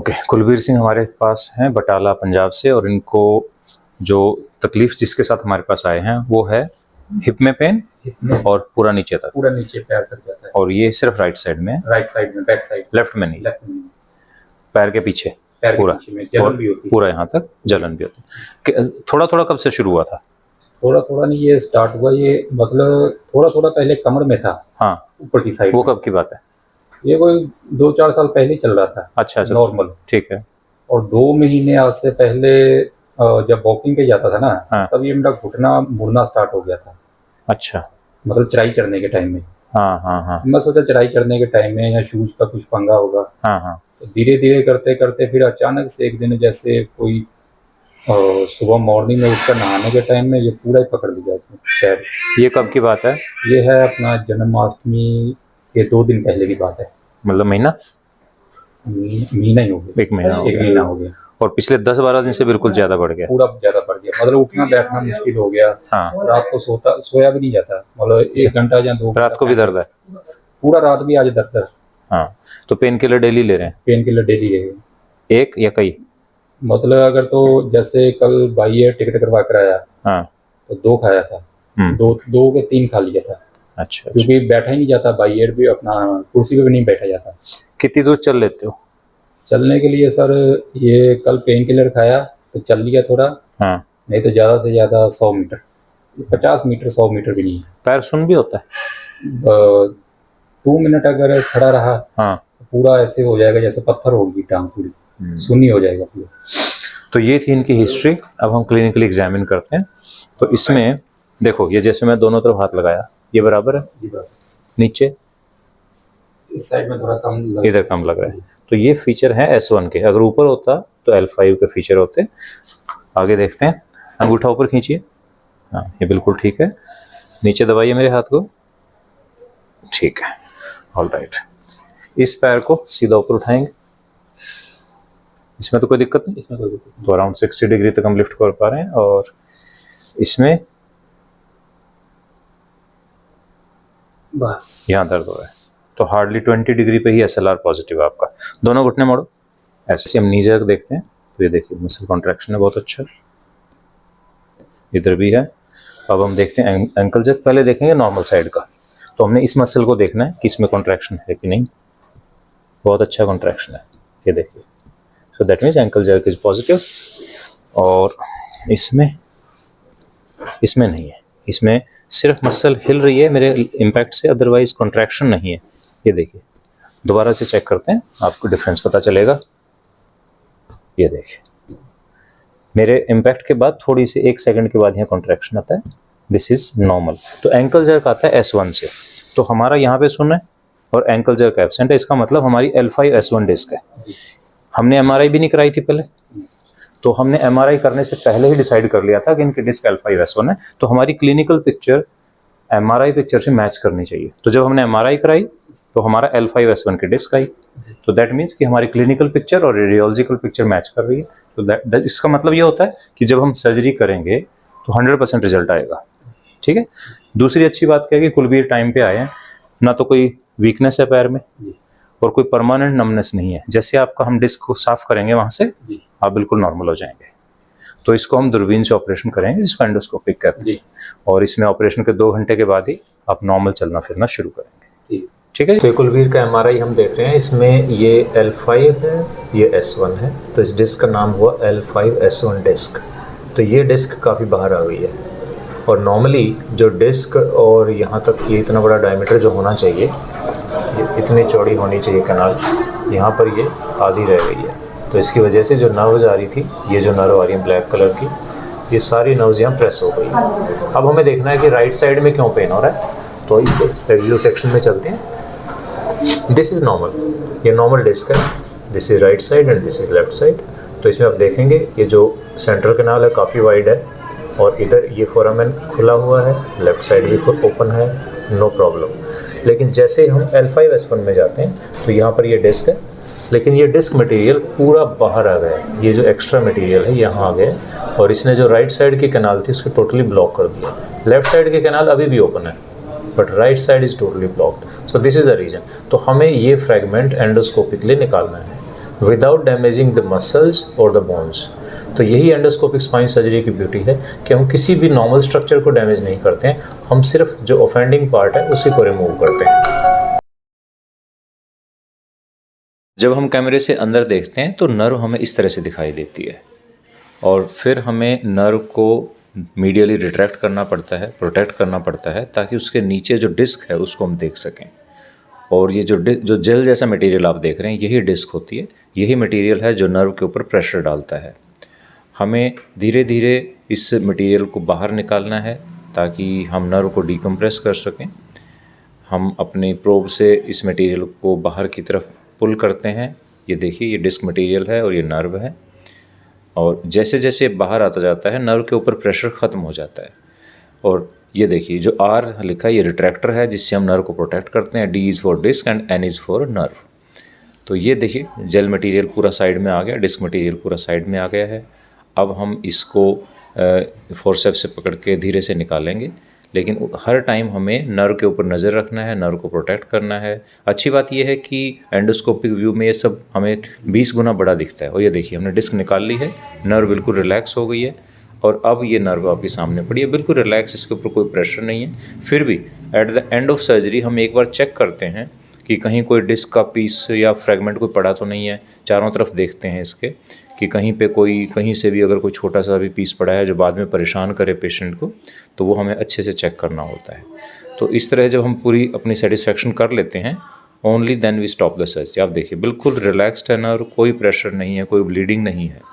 Okay, Kulbir Singh हमारे पास हैं बटाला पंजाब से, और इनको जो तकलीफ जिसके साथ हमारे पास आए हैं वो है हिप में पेन और पूरा नीचे तक, पूरा नीचे पैर तक जाता है। और ये सिर्फ राइट साइड में, राइट साइड में, बैक साइड, लेफ्ट में नहीं, लेफ्ट में, पैर के पीछे पैर पूरा, के पीछे में जलन भी होती है, पूरा यहाँ तक जलन भी होती है। थोड़ा थोड़ा कब से शुरू हुआ था? थोड़ा थोड़ा नहीं, ये स्टार्ट हुआ, ये मतलब थोड़ा थोड़ा पहले कमर में था। हाँ, ऊपर की साइड। वो कब की बात है? ये कोई 2-4 साल पहले चल रहा था। अच्छा, नॉर्मल, ठीक है। और 2 महीने आज से पहले जब वॉकिंग पे जाता था ना, हाँ। तब ये मेरा घुटना मुड़ना स्टार्ट हो गया था। अच्छा, मतलब चढ़ाई चढ़ने के टाइम में। हाँ हाँ हाँ मैं सोचा चढ़ाई चढ़ने के टाइम में या शूज का कुछ पंगा होगा। हाँ हाँ। तो धीरे धीरे करते करते फिर अचानक से एक दिन जैसे कोई सुबह मॉर्निंग में उठकर नहाने के टाइम में ये पूरा ही पकड़ लिया इसमें पैर। ये कब की बात है? ये है अपना जन्माष्टमी के 2 दिन पहले की बात है। मतलब महीना? महीना ही हो गया। एक महीना हो गया। और पिछले 10-12 दिन से बिल्कुल ज्यादा बढ़ गया? पूरा ज्यादा बढ़ गया, मतलब उठना बैठना मुश्किल हो गया। हाँ। रात को सोया भी नहीं जाता, मतलब 1 घंटा या 2 रात को भी दर्द है? पूरा रात भी आज दर्द। हाँ, तो पेन किलर डेली ले रहे हैं? पेन किलर डेली ले। एक या कई? मतलब अगर तो जैसे कल बाई एयर टिकट करवा कर आया, हाँ, तो 2 खाया था। 2 के 3 खा लिया था। अच्छा, क्योंकि बैठा ही नहीं जाता, बाई एयर भी अपना कुर्सी पे भी नहीं बैठा जाता। कितनी दूर चल लेते हो? चलने के लिए सर, ये कल पेन किलर खाया तो चल लिया थोड़ा। हाँ। नहीं तो ज़्यादा से ज़्यादा 100 मीटर, 50 मीटर, 100 मीटर भी नहीं। पैर सुन भी होता है? 2 मिनट अगर खड़ा रहा, हाँ, तो पूरा ऐसे हो जाएगा जैसे पत्थर होगी टांग, पूरी सुन्नी हो जाएगा पूरा। तो ये थी इनकी हिस्ट्री। अब हम क्लिनिकली एग्जामिन करते हैं। तो इसमें देखो, ये जैसे मैं दोनों तरफ हाथ लगाया, ये बराबर है? नीचे इस साइड में थोड़ा कम लग, इधर कम लग रहा है। तो ये फीचर है S1 के। अगर ऊपर होता तो L5 के फीचर होते। आगे देखते हैं, अंगूठा ऊपर खींचिए। हाँ, ये बिल्कुल ठीक है। नीचे दबाइए मेरे हाथ को। ठीक है, ऑल राइट। इस पैर को सीधा ऊपर उठाएंगे। इसमें तो कोई दिक्कत नहीं? इसमें कोई दिक्कत नहीं। तो अराउंड 60 डिग्री तक हम लिफ्ट कर पा रहे हैं। और इसमें बस यहाँ दर्द हो रहा है, तो हार्डली 20 डिग्री पे ही SLR पॉजिटिव है आपका। दोनों घुटने मोड़ो। ऐसे हम नी जैक देखते हैं, तो ये देखिए मसल कॉन्ट्रैक्शन है बहुत अच्छा। इधर भी है। अब हम देखते हैं एंकल जैक। पहले देखेंगे नॉर्मल साइड का। तो हमने इस मसल को देखना है कि इसमें कॉन्ट्रैक्शन है कि नहीं। बहुत अच्छा कॉन्ट्रैक्शन है, ये देखिए। So that means ankle jerk is positive. और इसमें नहीं है। इसमें सिर्फ मसल हिल रही है मेरे इम्पैक्ट से, अदरवाइज कॉन्ट्रैक्शन नहीं है। ये देखिए, दोबारा से चेक करते हैं, आपको डिफरेंस पता चलेगा। ये देखिए, मेरे इम्पैक्ट के बाद थोड़ी सी 1 सेकंड के बाद यहाँ कॉन्ट्रैक्शन आता है। This is normal. तो एंकल जर्क आता है S1 से। तो हमारा यहाँ पे सुन है और एंकल जर्क एब्सेंट है। इसका मतलब हमारी L5-S1 डिस्क है। हमने MRI भी नहीं कराई थी पहले, तो हमने MRI करने से पहले ही डिसाइड कर लिया था कि इनकी डिस्क L5-S1 है। तो हमारी क्लिनिकल पिक्चर MRI पिक्चर से मैच करनी चाहिए। तो जब हमने MRI कराई तो हमारा L5-S1 की डिस्क आई। तो दैट मीन्स कि हमारी क्लिनिकल पिक्चर और रेडियोलॉजिकल पिक्चर मैच कर रही है। तो इसका मतलब ये होता है कि जब हम सर्जरी करेंगे तो 100% रिजल्ट आएगा। ठीक है। दूसरी अच्छी बात क्या है कि कुलबीर टाइम पे आए हैं, ना तो कोई वीकनेस है पैर में और कोई परमानेंट नमनेस नहीं है। जैसे आपका हम डिस्क को साफ करेंगे वहाँ से, आप बिल्कुल नॉर्मल हो जाएंगे। तो इसको हम दूरबीन से ऑपरेशन करेंगे, जिसको एंडोस्कोपिक कहते हैं। और इसमें ऑपरेशन के 2 घंटे के बाद ही आप नॉर्मल चलना फिरना शुरू करेंगे। ठीक है। तो कुलबीर का MRI हम देख रहे हैं। इसमें ये L5 है, ये S1 है। तो इस डिस्क का नाम हुआ L5-S1 डिस्क। तो ये डिस्क काफ़ी बाहर आ गई है। और नॉर्मली जो डिस्क और यहाँ तक ये इतना बड़ा डायमीटर जो होना चाहिए, ये इतनी चौड़ी होनी चाहिए कैनाल, यहाँ पर ये आधी रह गई है। तो इसकी वजह से जो नर्व्स आ रही थी, ये जो नर्व आ रही है ब्लैक कलर की, ये सारी नर्व्स यहाँ प्रेस हो गई। अब हमें देखना है कि राइट साइड में क्यों पेन हो रहा है। तो एक्सियल सेक्शन में चलते हैं। दिस इज़ नॉर्मल, ये नॉर्मल डिस्क है। This is right side and this is left side. तो इसमें आप देखेंगे ये जो सेंट्रल कैनाल है काफ़ी वाइड है, और इधर ये फोरामेन खुला हुआ है, लेफ्ट साइड भी ओपन है, नो प्रॉब्लम। लेकिन जैसे हम L5-S1 में जाते हैं तो यहाँ पर ये डिस्क है, लेकिन ये डिस्क मटेरियल पूरा बाहर आ गया है। ये जो एक्स्ट्रा मटेरियल है यहाँ आ गया, और इसने जो राइट साइड की कैनाल थी उसको टोटली ब्लॉक कर दिया। लेफ्ट साइड की कैनाल अभी भी ओपन है, but right side is totally blocked. So this is the reason. तो हमें ये फ्रैगमेंट एंडोस्कोपिकली निकालना है। विदाउट डैमेजिंग द मसल्स और द बोन्स। तो यही एंडोस्कोपिक स्पाइन सर्जरी की ब्यूटी है कि हम किसी भी नॉर्मल स्ट्रक्चर को डैमेज नहीं करते हैं, हम सिर्फ जो ऑफेंडिंग पार्ट है उसी को रिमूव करते हैं। जब हम कैमरे से अंदर देखते हैं तो नर्व हमें इस तरह से दिखाई देती है, और फिर हमें नर्व को मीडियली रिट्रैक्ट करना पड़ता है, प्रोटेक्ट करना पड़ता है, ताकि उसके नीचे जो डिस्क है उसको हम देख सकें। और ये जो जेल जैसा मटेरियल आप देख रहे हैं, यही डिस्क होती है, यही मटेरियल है जो नर्व के ऊपर प्रेशर डालता है। हमें धीरे धीरे इस मटेरियल को बाहर निकालना है ताकि हम नर्व को डिकम्प्रेस कर सकें। हम अपनी प्रोब से इस मटेरियल को बाहर की तरफ पुल करते हैं। ये देखिए, ये डिस्क मटेरियल है और ये नर्व है, और जैसे जैसे बाहर आता जाता है नर्व के ऊपर प्रेशर ख़त्म हो जाता है। और ये देखिए, जो आर लिखा है ये रिट्रैक्टर है जिससे हम नर्व को प्रोटेक्ट करते हैं। D is for disc and N is for nerve. तो ये देखिए, जेल मटेरियल पूरा साइड में आ गया, डिस्क मटेरियल पूरा साइड में आ गया है। अब हम इसको फोर्सेप्स से पकड़ के धीरे से निकालेंगे, लेकिन हर टाइम हमें नर्व के ऊपर नज़र रखना है, नर्व को प्रोटेक्ट करना है। अच्छी बात यह है कि एंडोस्कोपिक व्यू में ये सब हमें 20 गुना बड़ा दिखता है। और ये देखिए, हमने डिस्क निकाल ली है, नर्व बिल्कुल रिलैक्स हो गई है, और अब ये नर्व आपके सामने पड़ी है, बिल्कुल रिलैक्स, इसके ऊपर कोई प्रेशर नहीं है। फिर भी at the end of surgery हम एक बार चेक करते हैं कि कहीं कोई डिस्क का पीस या फ्रेगमेंट कोई पड़ा तो नहीं है। चारों तरफ देखते हैं इसके कि कहीं से भी अगर कोई छोटा सा भी पीस पड़ा है जो बाद में परेशान करे पेशेंट को, तो वो हमें अच्छे से चेक करना होता है। तो इस तरह जब हम पूरी अपनी सेटिस्फेक्शन कर लेते हैं, only then we stop the surgery. आप देखिए, बिल्कुल रिलैक्स्ड है नर्व, कोई प्रेशर नहीं है, कोई ब्लीडिंग नहीं है।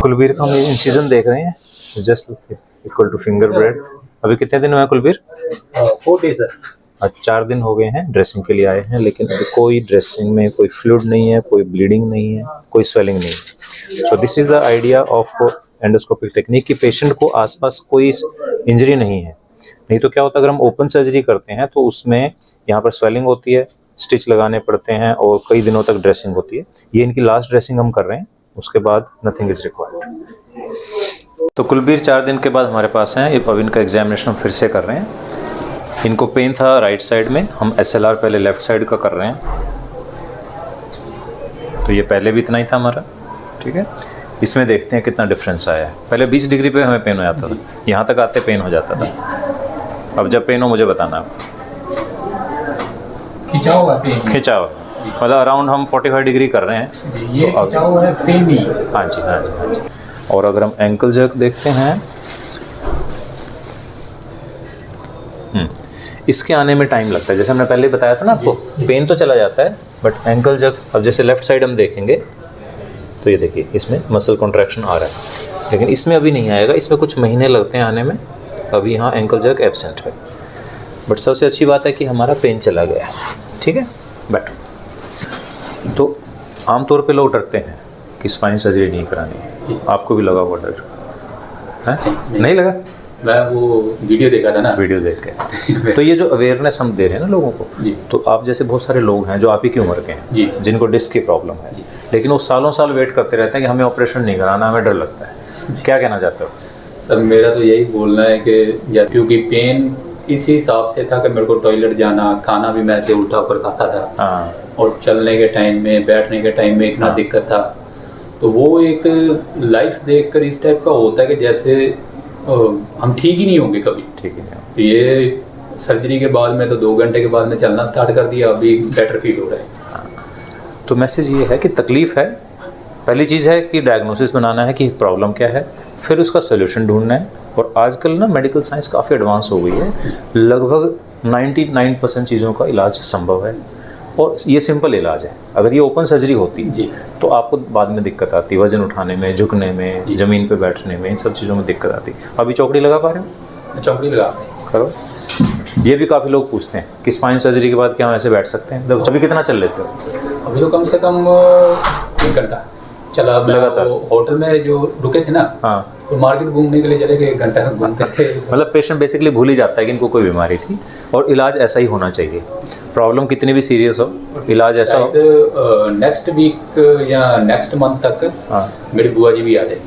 कुलबीर का हम इंसिजन देख रहे हैं, just equal two finger breadth. अभी कितने दिन हुए हैं कुलबीर? 4 days है। आज 4 दिन हो गए हैं, ड्रेसिंग के लिए आए हैं, लेकिन अभी कोई ड्रेसिंग में कोई फ्लूइड नहीं है, कोई ब्लीडिंग नहीं है, कोई स्वेलिंग नहीं है। So this is the idea of endoscopic technique कि पेशेंट को आसपास कोई इंजरी नहीं है। नहीं तो क्या होता है, अगर हम ओपन सर्जरी करते हैं तो उसमें यहाँ पर स्वेलिंग होती है, स्टिच लगाने पड़ते हैं और कई दिनों तक ड्रेसिंग होती है। ये इनकी लास्ट ड्रेसिंग हम कर रहे हैं, उसके बाद नथिंग इज रिक्वायर्ड। तो कुलबीर 4 दिन के बाद हमारे पास हैं। अब इनका एग्जामिनेशन हम फिर से कर रहे हैं। इनको पेन था राइट साइड में, हम SLR पहले लेफ्ट साइड का कर रहे हैं। तो ये पहले भी इतना ही था हमारा, ठीक है। इसमें देखते हैं कितना डिफरेंस आया है। पहले 20 डिग्री पे हमें पेन हो जाता था, यहाँ तक आते पेन हो जाता था। अब जब पेन हो मुझे बताना है। खिंचा हुआ पेन, खिंचा हुआ मतलब अराउंड हम 45 डिग्री कर रहे हैं जी, ये तो खिंचा हुआ है पेन नहीं। हाँ जी, हाँ जी, हाँ जी। और अगर हम एंकल जर्क देखते हैं, इसके आने में टाइम लगता है। जैसे हमने पहले बताया था ना आपको, पेन तो चला जाता है, बट एंकल जर्क, अब जैसे लेफ्ट साइड हम देखेंगे तो ये देखिए, इसमें मसल कॉन्ट्रैक्शन आ रहा है, लेकिन इसमें अभी नहीं आएगा, इसमें कुछ महीने लगते हैं आने में। अभी यहाँ एंकल जर्क एब्सेंट है, बट सबसे अच्छी बात है कि हमारा पेन चला गया है, ठीक है। बट तो आमतौर पे लोग डरते हैं कि स्पाइन सर्जरी नहीं करानी। आपको भी लगा हुआ डर है? नहीं लगा? मैं वो वीडियो देखा था ना, वीडियो देख के। तो ये जो अवेयरनेस हम दे रहे हैं ना लोगों को, तो आप जैसे बहुत सारे लोग हैं जो आप ही की उम्र के हैं, जिनको डिस्क की प्रॉब्लम है, लेकिन वो सालों साल वेट करते रहते हैं कि हमें ऑपरेशन नहीं कराना, हमें डर लगता है। क्या कहना चाहते हो? सर मेरा तो यही बोलना है कि क्योंकि पेन इसी हिसाब से था कि मेरे को टॉयलेट जाना, खाना भी मैं ऐसे उठा ऊपर खाता था, और चलने के टाइम में, बैठने के टाइम में इतना दिक्कत था। तो वो एक लाइफ देखकर इस टाइप का होता है कि जैसे हम ठीक ही नहीं होंगे कभी। ठीक है। तो ये सर्जरी के बाद में तो 2 घंटे के बाद में चलना स्टार्ट कर दिया, अभी बेटर फील हो रहा है। तो मैसेज ये है कि तकलीफ़ है, पहली चीज़ है कि डायग्नोसिस बनाना है कि प्रॉब्लम क्या है, फिर उसका सोल्यूशन ढूंढना है। और आजकल ना मेडिकल साइंस काफ़ी एडवांस हो गई है, लगभग 99% चीज़ों का इलाज संभव है। और ये सिंपल इलाज है। अगर ये ओपन सर्जरी होती जी। तो आपको बाद में दिक्कत आती, वजन उठाने में, झुकने में, ज़मीन पे बैठने में, इन सब चीज़ों में दिक्कत आती। अभी चौकड़ी लगा पा रहे हो? चौकड़ी लगा करो। ये भी काफ़ी लोग पूछते हैं कि स्पाइन सर्जरी के बाद क्या हम ऐसे बैठ सकते हैं? अभी कितना चल लेते हो? अभी तो कम से कम 1 घंटा चला। लगातार? होटल में जो रुके थे ना, हाँ, तो मार्केट घूमने के लिए चले गए, 1 घंटा घूमते थे। मतलब पेशेंट बेसिकली भूल ही जाता है कि इनको कोई बीमारी थी, और इलाज ऐसा ही होना चाहिए। प्रॉब्लम कितनी भी सीरियस हो, इलाज ऐसा हो। नेक्स्ट वीक या नेक्स्ट मंथ तक हाँ, मेरी बुआ जी भी आ जाए।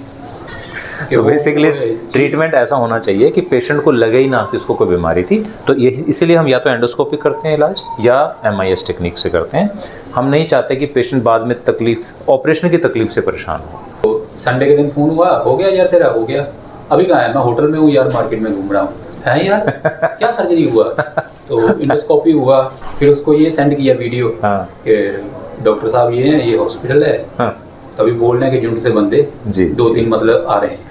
तो बेसिकली ट्रीटमेंट ऐसा होना चाहिए कि पेशेंट को लगे ही ना कि उसको कोई बीमारी थी। तो ये इसीलिए हम या तो एंडोस्कोपी करते हैं इलाज, या MIS टेक्निक से करते हैं। हम नहीं चाहते कि पेशेंट बाद में तकलीफ, ऑपरेशन की तकलीफ से परेशान हो। तो संडे के दिन फ़ोन हुआ, हो गया यार तेरा, हो गया। अभी कहाँ है? मैं होटल में हूँ यार, मार्केट में घूम रहा हूँ। है यार, क्या सर्जरी हुआ? तो एंडोस्कोपी हुआ। फिर उसको ये सेंड किया वीडियो कि डॉक्टर साहब ये हैं, ये हॉस्पिटल है। तभी बोल रहे हैं कि जुंड से बंदे जी, 2-3 मतलब आ रहे हैं।